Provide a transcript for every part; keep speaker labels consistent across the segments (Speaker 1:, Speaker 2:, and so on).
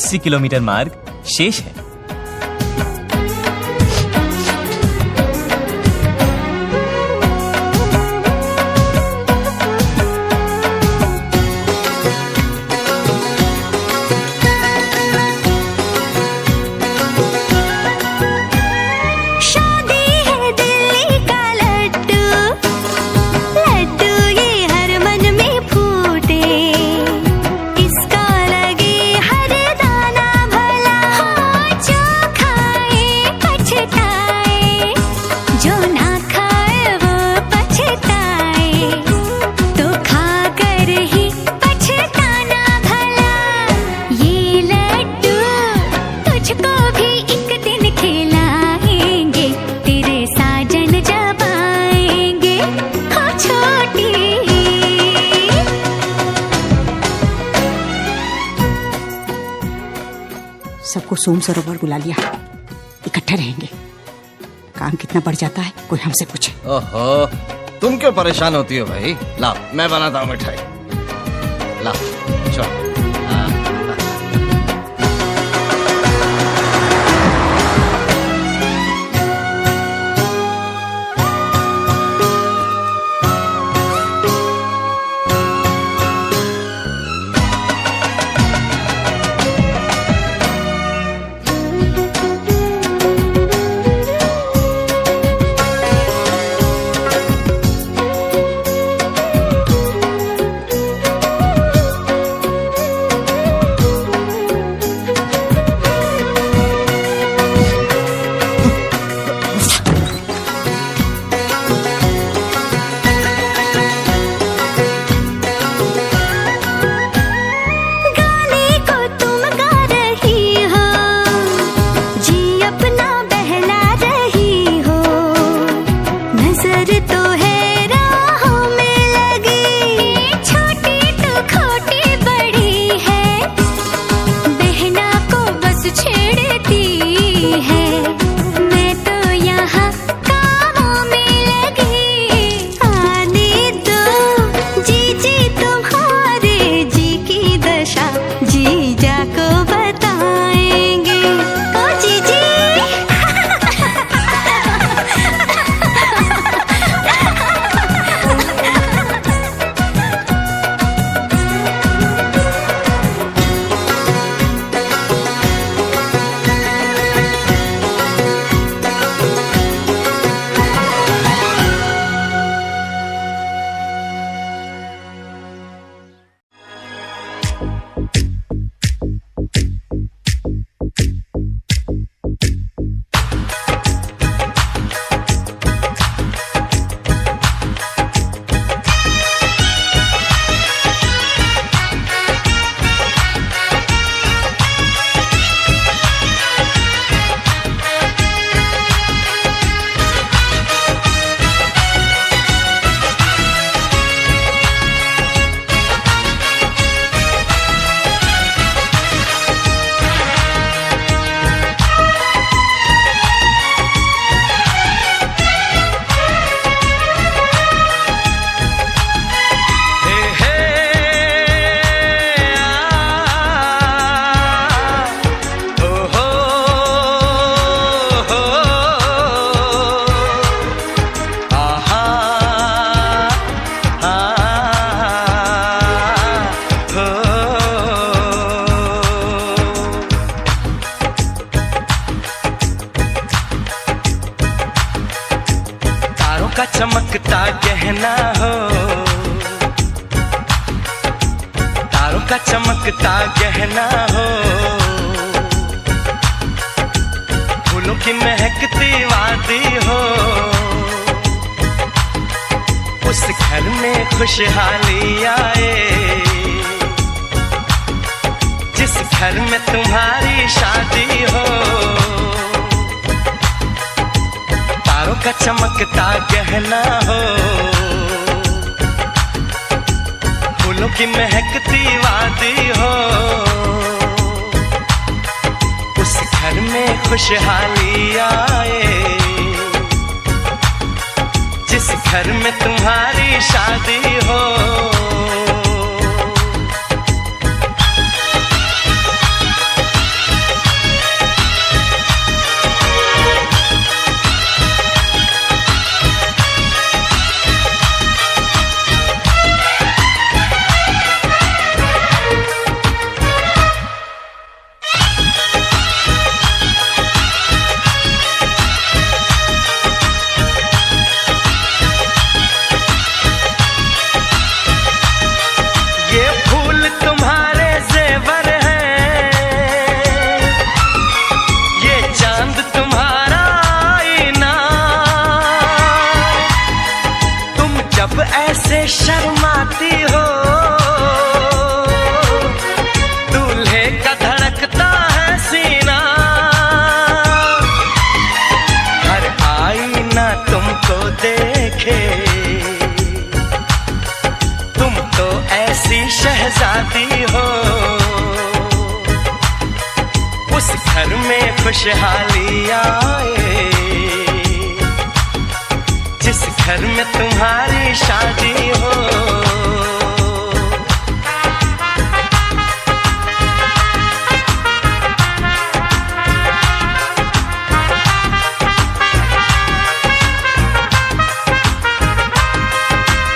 Speaker 1: 80 kilometre मार्ग शेष है।
Speaker 2: सबको सोम सरोवर बुला लिया, इकट्ठे रहेंगे। काम कितना बढ़ जाता है कोई हमसे पूछे।
Speaker 3: ओहो, तुम क्यों परेशान होती हो भाई? लाओ मैं बनाता हूँ मिठाई। लाओ चलो।
Speaker 4: का चमकता गहना हो, तारों का चमकता गहना हो, फूलों की महकती वादी हो, उस घर में खुशहाली आए जिस घर में तुम्हारी शादी हो। तारों का चमकता गहना हो, फूलों की महकती वादी हो, उस घर में खुशहाली आए जिस घर में तुम्हारी शादी हो। शर्माती हो, दूल्हे का धड़कता है सीना, हर आईना तुमको देखे, तुम तो ऐसी शहजादी हो, उस घर में खुशहाली आए, जिस घर में तुम्हारी शादी हो।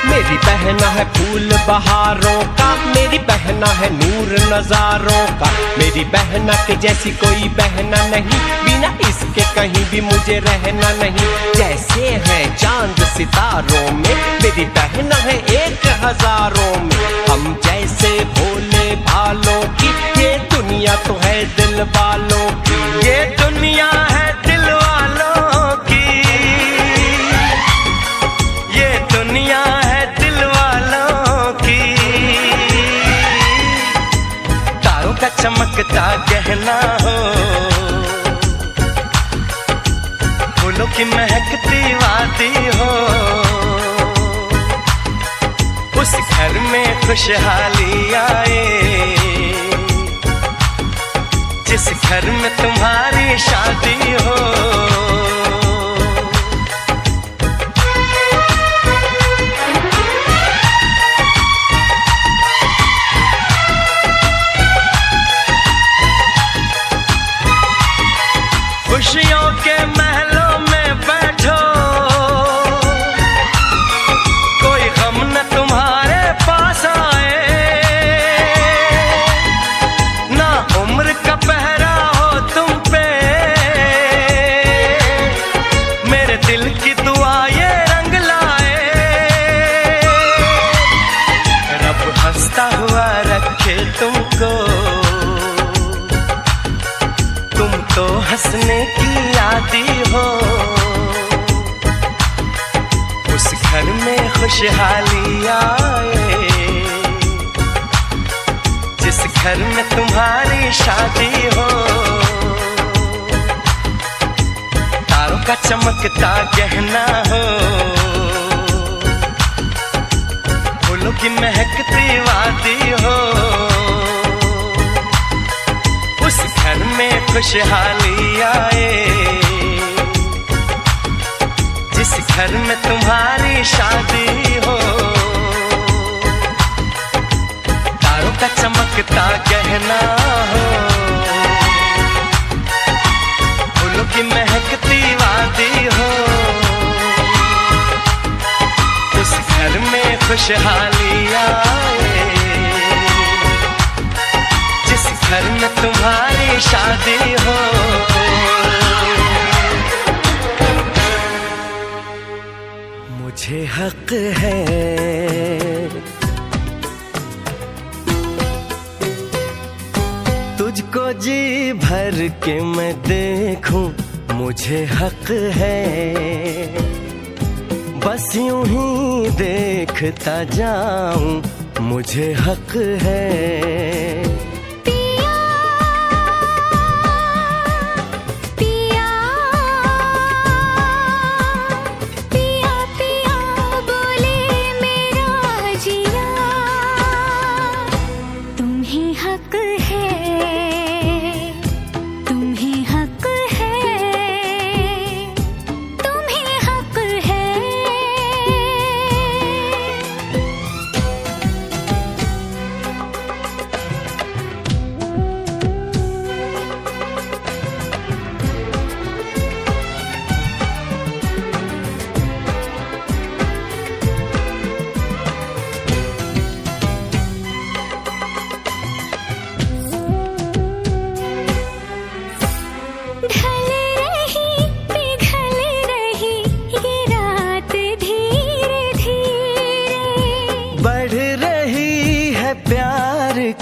Speaker 5: मेरी बहना है फूल बहारों का, मेरी बहना है नूर नजारों का, मेरी बहना के जैसी कोई बहना नहीं, बिना इसके कहीं भी मुझे रहना नहीं। जैसे है चांद सितारों में, मेरी बहना है 1000 में, हम जैसे भोले भालों की, ये दुनिया तो है दिल वालों की,
Speaker 4: ये दुनिया है दिल वालों की, ये दुनिया है दिल वालों की। तारों का चमकता गहना हो, फूलों की महकती वादी हो, उस घर में खुशहाली आए, जिस घर में तुम्हारी शादी हो। खुशियों के महलों में बैठो, कोई गम न तुम्हारे पास आए, ना उम्र का पहरा हो तुम पे, मेरे दिल की दुआ ये रंग लाए, रब हंसता हुआ रखे तुमको, तुम तो हंसने की आदी हो, उस घर में खुशहाली आए, जिस घर में तुम्हारी शादी हो। तारों का चमकता गहना हो, फूलों की महकती वादी हो, उस घर में खुशहाली आए, जिस घर में तुम्हारी शादी हो। तारों का चमकता गहना हो, फूलों की महकती वादी हो, उस घर में खुशहाली आए, जिस घर में तुम्हारी शादी हो। मुझे हक है तुझको जी भर के मैं देखूं, मुझे हक है बस यूं ही देखता जाऊं, मुझे हक है।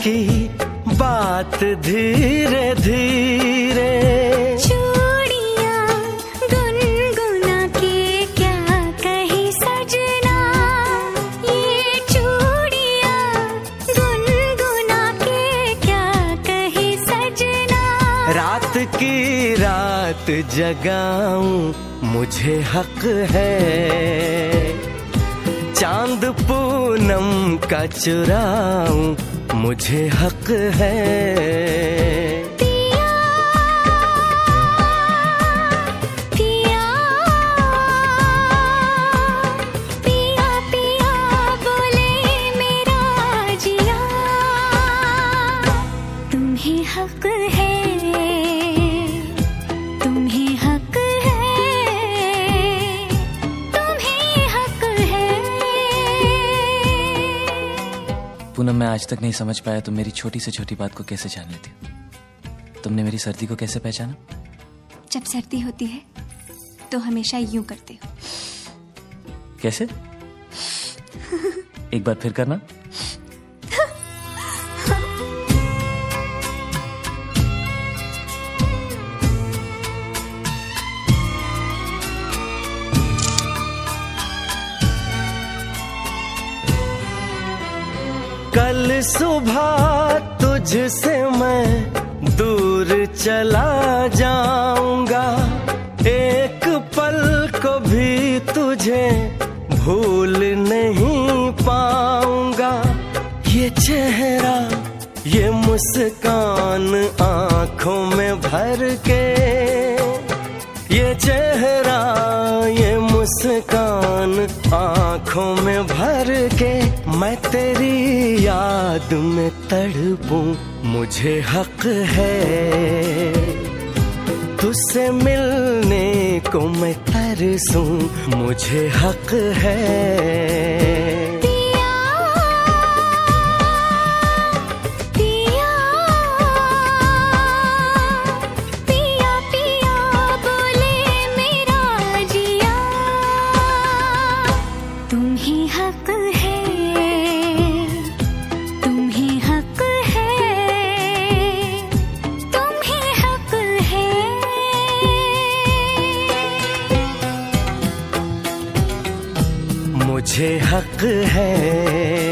Speaker 4: की बात धीरे धीरे,
Speaker 6: चूड़ियां गुनगुना के क्या कहे सजना, ये
Speaker 4: रात जगाऊं मुझे हक है, चांद पूनम का चुराऊं मुझे हक है।
Speaker 6: पिया पिया पिया पिया बोले मेरा जिया, तुम्हें हक है, तुम्हें हक है, तुम्हें हक है।
Speaker 1: पूनम, मैं आज तक नहीं समझ पाया तुम मेरी छोटी से छोटी बात को कैसे जान लेती हो। तुमने मेरी सर्दी को कैसे पहचाना?
Speaker 7: जब सर्दी होती है तो हमेशा यूं करते हो।
Speaker 1: कैसे? एक बार फिर करना।
Speaker 4: कल सुबह तुझसे मैं दूर चला जाऊंगा, एक पल को भी तुझे भूल नहीं पाऊंगा। ये चेहरा ये मुस्कान आंखों में भर के, ये चेहरा ये मुस्कान आंखों में भर के, मैं तेरी याद में तड़पूं मुझे हक है, तुझसे मिलने को मैं तरसूं मुझे हक है। मुझे हक है।